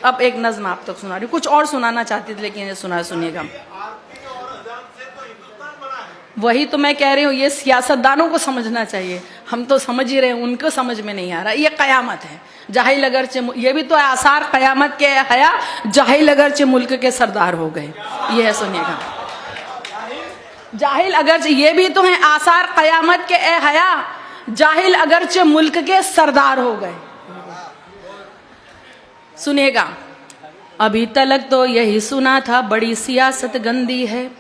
अब एक नज्म आप तक सुना रही हूँ, कुछ और सुनाना चाहती थी लेकिन ये सुनिएगा। वही तो मैं कह रही हूँ, ये सियासतदानों को समझना चाहिए, हम तो समझ ही रहे हैं, उनको समझ में नहीं आ रहा। ये कयामत है, जाहिल अगरचे, ये भी तो आसार कयामत के हया, जाहिल अगरचे मुल्क के सरदार हो गए। ये है, सुनिएगा, जाहिल अगरचे, ये भी तो है आसार कयामत के ए हया, जाहिल अगरचे मुल्क के सरदार हो गए। सुनिएगा, अभी तक तो यही सुना था बड़ी सियासत गंदी है,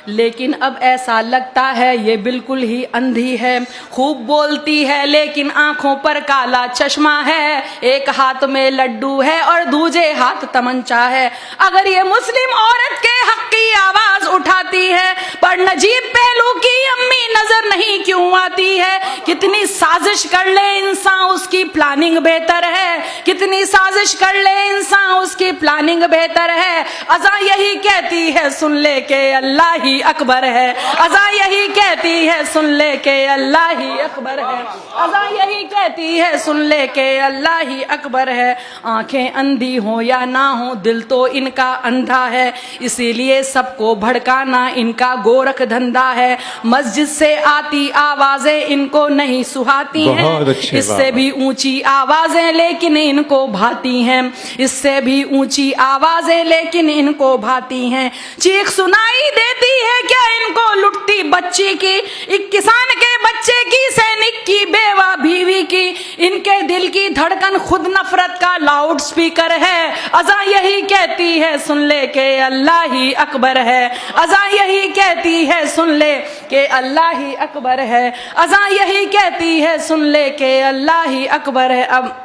लेकिन अब ऐसा लगता है ये बिल्कुल ही अंधी है। खूब बोलती है लेकिन आंखों पर काला चश्मा है, एक हाथ में लड्डू है और दूजे हाथ तमंचा है। अगर ये मुस्लिम औरत के हक की आवाज उठाती है, पर नजीब पहलू की अम्मी नजर नहीं क्यों आती है। कितनी साजिश कर ले इंसान उसकी प्लानिंग बेहतर है, कितनी साजिश कर ले इंसान उसकी प्लानिंग बेहतर है। अज़ा यही कहती है सुन ले के अल्लाह ही अकबर है, अज़ा यही कहती है सुन ले के अल्लाह ही अकबर है, अज़ा यही कहती है सुन ले के अल्लाह ही अकबर है। आंखें अंधी हो या ना हो दिल तो इनका अंधा है, इसीलिए सबको भड़काना इनका गोरख धंधा है। मस्जिद से आती आवाजें इनको नहीं सुहाती हैं, इससे भी ऊंची आवाजें लेकिन इनको भाती हैं, इससे भी ऊंची आवाजें लेकिन इनको भाती हैं। चीख सुनाई देती है क्या इनको लुटती बच्ची की, एक किसान के बच्चे की, सैनिक की, बेवा बीवी की। इनके दिल की धड़कन खुद नफरत का लाउड स्पीकर है। अज़ा यही कहती है सुन ले के अल्लाह ही अकबर है, अज़ा यही कहती है सुन ले के अल्लाह ही अकबर है, अज़ा यही कहती है सुन ले के अल्लाह ही अकबर है। अब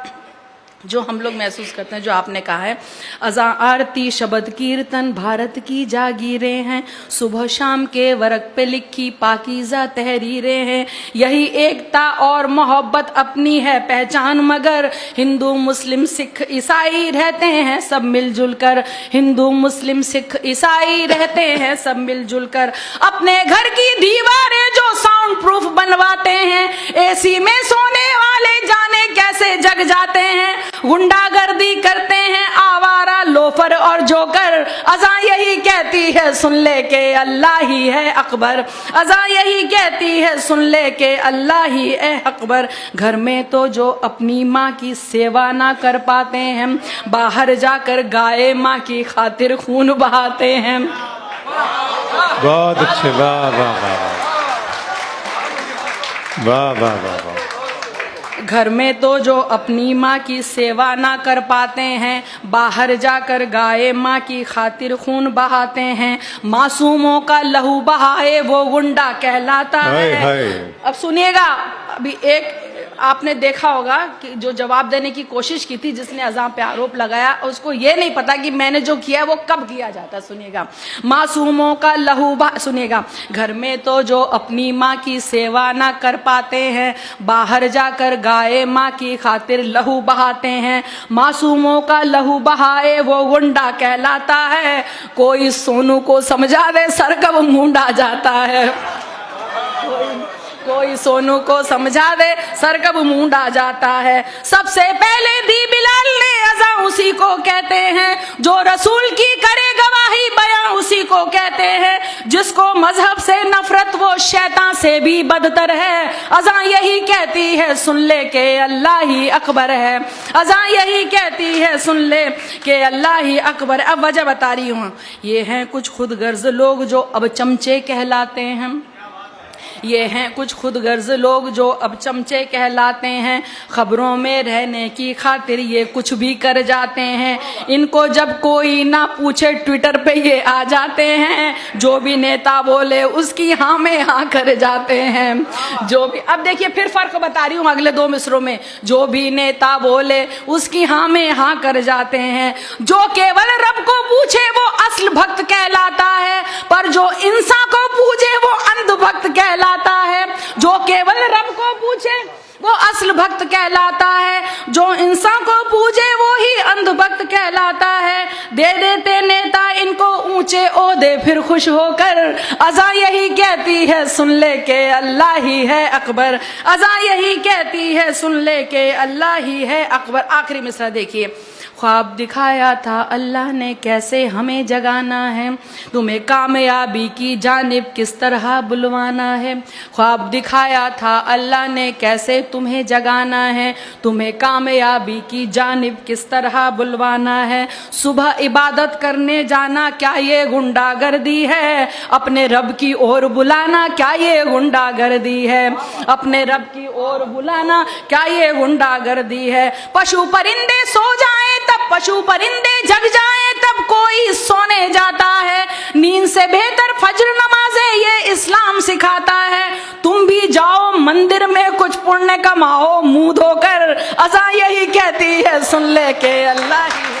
जो हम लोग महसूस करते हैं, जो आपने कहा है, अज़ा आरती शब्द कीर्तन भारत की जागीरें हैं, सुबह शाम के वर्क पे लिखी पाकीज़ा तहरीरें हैं। यही एकता और मोहब्बत अपनी है पहचान, मगर हिंदू मुस्लिम सिख ईसाई रहते हैं सब मिलजुल कर, हिंदू मुस्लिम सिख ईसाई रहते हैं सब मिलजुल कर। अपने घर की दीवारें जो साउंड प्रूफ बनवाते हैं, एसी में सोने वाले जाने कैसे जग जाते हैं। गुंडागर्दी करते हैं आवारा लोफर और जोकर। अज़ा यही कहती है सुन ले के अल्लाह ही है अकबर, अज़ा यही कहती है सुन ले के अल्लाह ही है अकबर। घर में तो जो अपनी माँ की सेवा ना कर पाते हैं, बाहर जाकर गाय माँ की खातिर खून बहाते हैं। बहुत अच्छे, वाह वाह वाह वाह वाह वाह वाह। घर में तो जो अपनी माँ की सेवा ना कर पाते हैं, बाहर जाकर गाय माँ की खातिर खून बहाते हैं। मासूमों का लहू बहाए वो गुंडा कहलाता है। अब सुनिएगा, अभी एक आपने देखा होगा कि जो जवाब देने की कोशिश की थी, जिसने अज़ा पे आरोप लगाया, उसको ये नहीं पता कि मैंने जो किया है वो कब किया जाता। सुनिएगा, मासूमों का लहू सुनिएगा, घर में तो जो अपनी माँ की सेवा ना कर पाते हैं, बाहर जाकर गाय माँ की खातिर लहू बहाते हैं। मासूमों का लहू बहाए वो गुंडा कहलाता है, कोई सोनू को समझा दे सर कब मूंडा जाता है, कोई सोनू को समझा दे सर कब मूंडा जाता है। सबसे पहले दी बिलाल ने अज़ा उसी को कहते हैं, जो रसूल की करे गवाही बयां उसी को कहते हैं। जिसको मजहब से नफरत वो शैतान से भी बदतर है। अज़ा यही कहती है सुन ले के अल्लाह ही अकबर है, अज़ा यही कहती है सुन ले के अल्लाह ही अकबर। अब वजह बता रही हूँ, ये हैं कुछ खुद गर्ज लोग जो अब चमचे कहलाते हैं, ये हैं कुछ खुद गर्ज लोग जो अब चमचे कहलाते हैं। खबरों में रहने की खातिर ये कुछ भी कर जाते हैं। इनको जब कोई ना पूछे ट्विटर पे ये आ जाते हैं। जो भी नेता बोले उसकी हाँ में हाँ कर जाते हैं। जो भी, अब देखिए फिर फर्क बता रही हूँ अगले दो मिसरों में। जो भी नेता बोले उसकी हाँ में हाँ कर जाते हैं। जो केवल रब को पूछे वो असल भक्त कहलाता है, पर जो इंसान को पूछे वो अंधभक्त कहलाता है। जो केवल रब को पूछे वो असल भक्त कहलाता है, जो इंसान को पूछे वो ही अंधभक्त कहलाता है। दे देते नेता इनको ऊंचे ओहदे फिर खुश होकर। अज़ा यही कहती है सुन ले के अल्लाह ही है अकबर, अज़ा यही कहती है सुन ले के अल्लाह ही है अकबर। आखिरी मिसरा देखिए, ख्वाब दिखाया था अल्लाह ने कैसे हमें जगाना है, तुम्हें कामयाबी की जानिब किस तरह बुलवाना है। ख्वाब दिखाया था अल्लाह ने कैसे तुम्हें जगाना है, तुम्हें कामयाबी की जानिब किस तरह बुलवाना है। सुबह इबादत करने जाना क्या ये गुंडागर्दी है, अपने रब की ओर बुलाना क्या ये गुंडागर्दी है, अपने रब की ओर बुलाना क्या ये गुंडागर्दी है। पशु परिंदे सो जाएं तब पशु परिंदे जग जाएं तब कोई सोने जाता है, नींद से बेहतर फज्र नमाज़े ये इस्लाम सिखाता है। तुम भी जाओ मंदिर में कुछ पुण्य कमाओ, मुंह धोकर अज़ान यही कहती है सुन ले के अल्लाह ही